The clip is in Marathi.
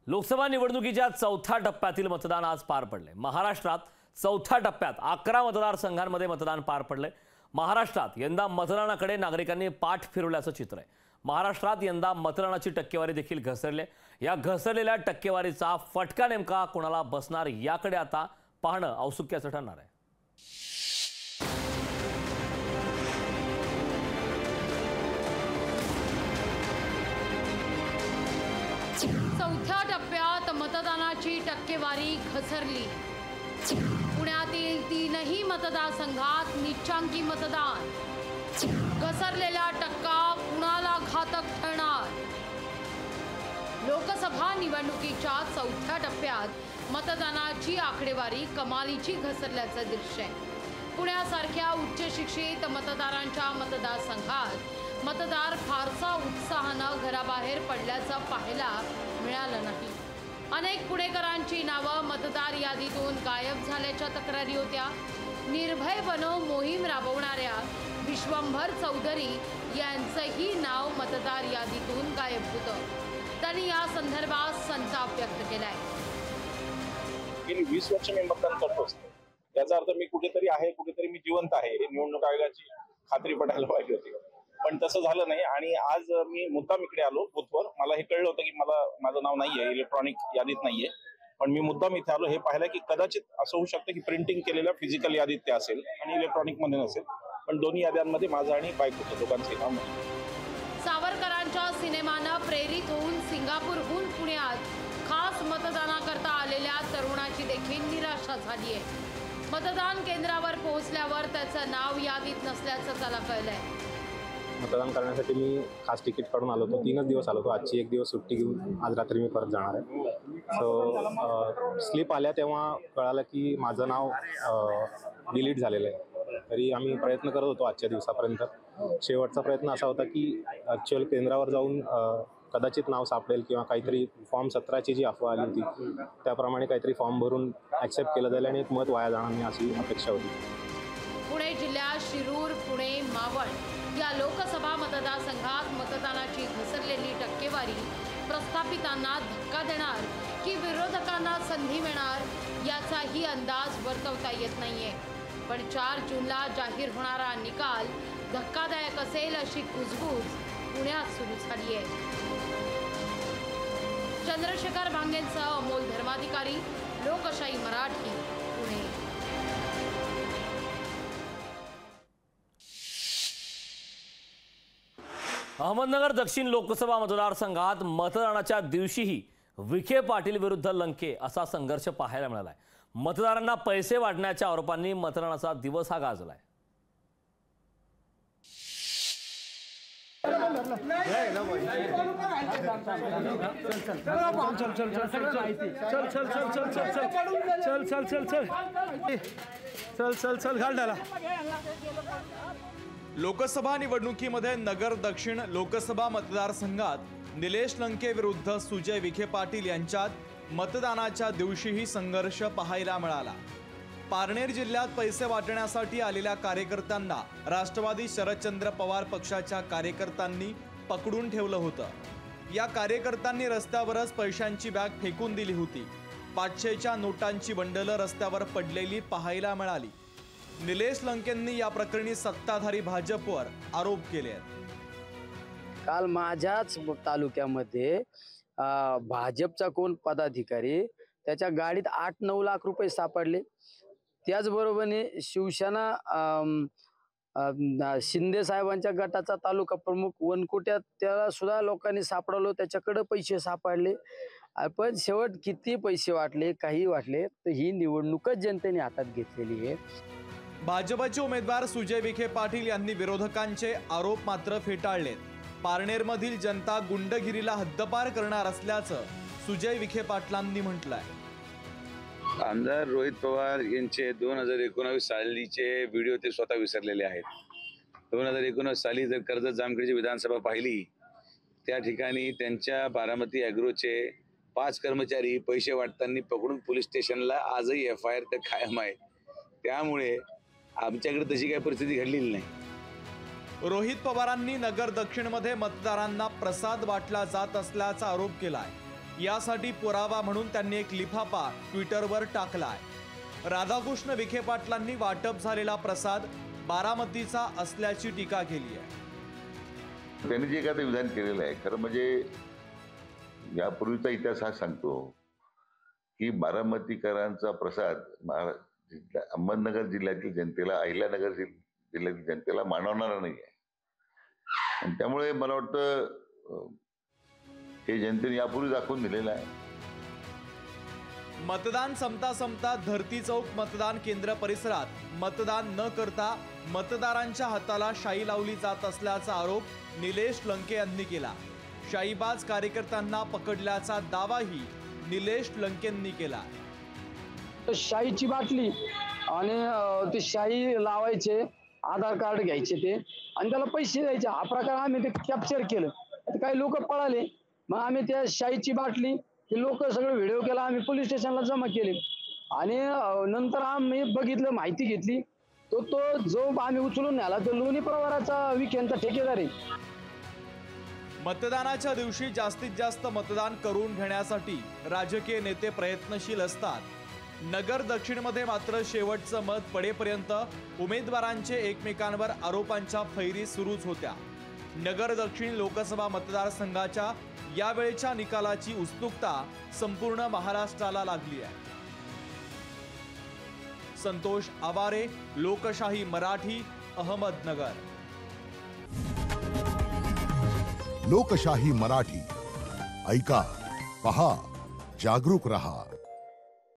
लोकसभा निवडणुकीच्या चौथ्या टप्प्यातील मतदान आज पार पडले। महाराष्ट्रात चौथ्या टप्प्यात 11 मतदारसंघांमध्ये मतदान पार पडले। महाराष्ट्रात यंदा मतदानाकडे नागरिकांनी पाठ फिरवल्याचं चित्र आहे। महाराष्ट्रात यंदा मतदानाची टक्केवारी देखील घसरली। या घसरलेल्या टक्केवारीचा फटका नेमका कोणाला बसणार याकडे आता पाहणं औत्सुक्याचं ठरणार आहे। चौथ्या टप्प्यात मतदानाची टक्केवारी घसरली। पुण्यातील 3ही मतदारसंघात निचांकी मतदान। घसरलेला टक्का कुणाला घातक ठरणार? लोकसभा निवडणुकीच्या चौथ्या टप्प्यात मतदानाची आकडेवारी कमालीची घसरल्याचं दृश्य आहे। पुण्यासारख्या उच्च शिक्षित मतदारांच्या मतदारसंघात मतदार फारसा उत्साहानं घराबाहेर पडल्याचं पाहायला मिळालं नाही। अनेक पुणेकरांची नावं मतदार यादीतून गायब झाल्याच्या तक्रारी होत्या। निर्भय बनो मोहीम राबवणाऱ्या विश्वंभर चौधरी यांचंही नाव मतदार यादीतून गायब होतं। त्यांनी या संदर्भात संताप व्यक्त केलाय। गेली 20 वर्ष मी मतदान करतो असतो, याचा अर्थ मी कुठेतरी आहे, कुठेतरी मी जिवंत आहे हे निवडणूक आयोगाची खात्री पटायला पाहिजे होती, पण तसं झालं नाही। आणि आज मी मुद्दाम इकडे आलो बूथवर। मला हे कळलं होतं की माझं नाव नाहीये, इलेक्ट्रॉनिक यादीत नाहीये, पण मी मुद्दाम इथे आलो हे पाहिलं की कदाचित असं होऊ शकतं की प्रिंटिंग केलेल्या फिजिकल यादीत ते असेल आणि इलेक्ट्रॉनिक मध्ये नसेल, पण दोन्ही याद्यांमध्ये माझं आणि बायकोचं दोघांचे नाव नाही। सावरकरांच्या सिनेमानं प्रेरित होऊन सिंगापूरहून पुण्यात खास मतदानाकरता आलेल्या तरुणाची देखील निराशा झाली आहे। मतदान केंद्रावर पोहोचल्यावर त्याचं नाव यादीत नसल्याचं त्याला कळलंय। मतदान करण्यासाठी मी खास तिकीट काढून आलो होतो। 3च दिवस आलो होतो। आजची एक दिवस सुट्टी घेऊन आज रात्री मी परत जाणार आहे। सो स्लिप आल्या तेव्हा कळालं की माझं नाव डिलीट झालेलं आहे। तरी आम्ही प्रयत्न करत होतो आजच्या दिवसापर्यंत। शेवटचा प्रयत्न असा होता की ॲक्च्युअल केंद्रावर जाऊन कदाचित नाव सापडेल किंवा काहीतरी फॉर्म 17ची जी अफवा आली होती त्याप्रमाणे काहीतरी फॉर्म भरून ॲक्सेप्ट केलं जाईल आणि एक मत वाया जाणार नाही अशी अपेक्षा होती। पुणे जिल्ह्यात शिरूर, पुणे, मावळ या लोकसभा मतदारसंघात मतदानाची घसरलेली टक्केवारी प्रस्थापितांना धक्का देणार की विरोधकांना संधी मिळणार याचाही अंदाज वर्तवता येत नाहीये। पण 4 जूनला जाहीर होणारा निकाल धक्कादायक असेल अशी कुजबूज पुण्यात सुरू झाली आहे। चंद्रशेखर भांगेंसह अमोल धर्माधिकारी, लोकशाही मराठी, पुणे। अहमदनगर दक्षिण लोकसभा मतदारसंघात मतदानाच्या दिवशीही विखे पाटील विरुद्ध लंके असा संघर्ष पाहायला मिळालाय। मतदारांना पैसे वाटण्याच्या आरोपांनी मतदानाचा दिवस हा गाजलाय। लोकसभा निवडणुकीमध्ये नगर दक्षिण लोकसभा मतदारसंघात निलेश लंके विरुद्ध सुजय विखे पाटील यांच्यात मतदानाच्या दिवशीही संघर्ष पाहायला मिळाला। पारनेर जिल्ह्यात पैसे वाटण्यासाठी आलेल्या कार्यकर्त्यांना राष्ट्रवादी शरदचंद्र पवार पक्षाच्या कार्यकर्त्यांनी पकडून ठेवलं होतं। या कार्यकर्त्यांनी रस्त्यावरच पैशांची बॅग फेकून दिली होती। 500च्या नोटांची बंडलं रस्त्यावर पडलेली पाहायला मिळाली। निलेश लंकेंनी या प्रकरणी सत्ताधारी भाजपवर आरोप केले आहेत। काल माझ्याच तालुक्यामध्ये भाजपचा कोण पदाधिकारी त्याच्या गाडीत 8-9 लाख रुपये सापडले। त्याचबरोबरने शिवसेना शिंदे साहेबांच्या गटाचा तालुका प्रमुख वनकुट्यात त्याला सुद्धा लोकांनी सापडवलं, त्याच्याकडे पैसे सापडले। पण शेवट किती पैसे वाटले काही वाटले तर ही निवडणूकच जनतेने हातात घेतलेली आहे। भाजपचे उमेदवार सुजय विखे पाटील यांनी विरोधकांचे आरोप मात्र फेटाळलेत। पारनेरमधील जनता गुंडगिरीला हद्दपार करणार असल्याचं सुजय विखे पाटलांनी म्हटलंय। आमदार रोहित पवार यांचे 2019 सालीचे व्हिडिओ ते स्वतः विसरलेले आहेत। 2019 साली जर कर्जत जामखेडची विधानसभा पाहिली त्या ठिकाणी त्यांच्या बारामती ॲग्रोचे 5 कर्मचारी पैसे वाटताना पकडून पोलीस स्टेशनला आजही FIR तर कायम आहे। त्यामुळे आमच्याकडे तशी काही परिस्थिती घडलेली नाही। रोहित पवारांनी नगर दक्षिणमध्ये मतदारांना प्रसाद वाटला जात असल्याचा आरोप केलाय। यासाठी पुरावा म्हणून त्यांनी एक लिफाफा ट्विटरवर टाकलाय. राधाकृष्ण विखे पाटलांनी वाटप झालेला प्रसाद बारामतीचा असल्याची टीका केली आहे. त्यांनी जे काय विधान केलेलं आहे खरं म्हणजे यापूर्वीचा इतिहास हा सांगतो की बारामतीकरांचा प्रसाद अहमदनगर जिल्ह्यातील जनतेला, अहिल्यानगर जिल्ह्यातील जनतेला मानवणारा नाही आहे. आणि त्यामुळे मला वाटतं हे जनतेने यापूर्वी दाखवून दिलेलं आहे. मतदान संपता धरती चौक मतदान केंद्र परिसरात मतदान न करता मतदारांच्या हाताला शाई लावली जात असल्याचा आरोप निलेश लंके यांनी केला. शाईबाज कार्यकर्त्यांना पकडल्याचा दावाही निलेश लंकेंनी केला. शाईची बाटली आणि ते शाई लावायचे, आधार कार्ड घ्यायचे ते आणि त्याला पैसे द्यायचे. हा प्रकार आम्ही ते कॅप्चर केलं. काही लोक पळाले, मग आम्ही त्या शाईची बाटली ते लोक सगळं व्हिडिओ केला, आम्ही पोलीस स्टेशनला जमा केले आणि नंतर आम्ही बघितलं, माहिती घेतली. तो जो आम्ही उचलून न्याला तो लोणी प्रवाराचा विखेंचा ठेकेदार आहे. मतदानाच्या दिवशी जास्तीत जास्त मतदान करून घेण्यासाठी राजकीय नेते प्रयत्नशील असतात. नगर दक्षिणमध्ये मात्र शेवटचं मत पडेपर्यंत उमेदवारांचे एकमेकांवर आरोपांच्या फैरी सुरूच होत्या. नगर दक्षिण लोकसभा मतदारसंघाच्या यावेळच्या निकालाची उत्सुकता संपूर्ण महाराष्ट्राला लागली आहे. संतोष आवारे, लोकशाही मराठी, अहमदनगर. लोकशाही मराठी ऐका, पहा, जागरूक रहा.